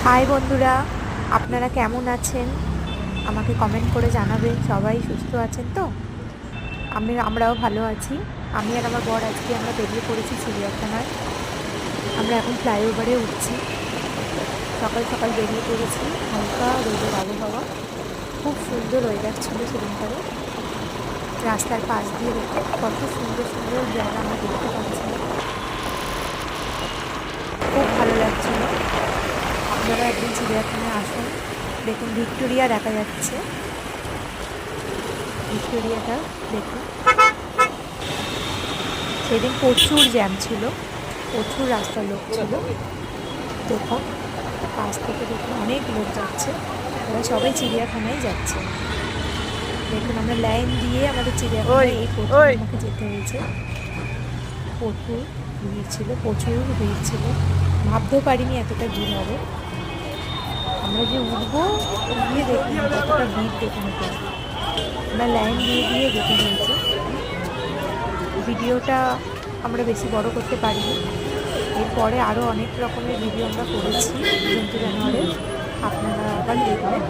High বন্ধুরা, আপনারা কেমন আছেন? আমাকে কমেন্ট করে জানাবেন। সবাই সুস্থ আছেন তো? আমরাও ভালো আছি। আমি আর আমার বর আজকে আমরা বেরিয়ে পড়েছি চিড়িয়াখানায়। আমরা এখন ফ্লাইওভারে উঠছি। সকাল সকাল বেরিয়ে পড়েছি, হালকা রোদের আবহাওয়া, খুব সুন্দর ওয়েদার ছিল সেদিনকারে। রাস্তার পাশ দিয়ে দেখে কত সুন্দর সুন্দর জায়গা আমরা দেখতে পাচ্ছি, খুব ভালো লাগছিল। আপনারা একদিন চিড়িয়াখানায় আসুন, দেখুন ভিক্টোরিয়া দেখা যাচ্ছে, ভিক্টোরিয়াটা দেখুন। সেদিন প্রচুর জ্যাম ছিল, প্রচুর রাস্তার লোক ছিল। দেখুন পাশ থেকে দেখুন অনেক লোক যাচ্ছে, ওরা সবাই চিড়িয়াখানায় যাচ্ছে। দেখুন আমরা লাইন দিয়ে আমাদের চিড়িয়াখানায় এই প্রথম আমাকে যেতে হয়েছে। প্রচুর ভিড় ছিল, প্রচুর ভিড় ছিল, ভাবতেও পারিনি এতটা ভিড় হবে। আমরা যে উঠবো, গিয়ে দেখুন কতটা ভিড়, দেখুন এটা আমরা লাইন দিয়ে দিয়ে যেতে হয়েছে। ভিডিওটা আমরা বেশি বড় করতে পারিনি, এরপরে আরও অনেক রকমের ভিডিও আমরা করেছি জন্তু জানোয়ারের, আপনারা আবার দেখবেন।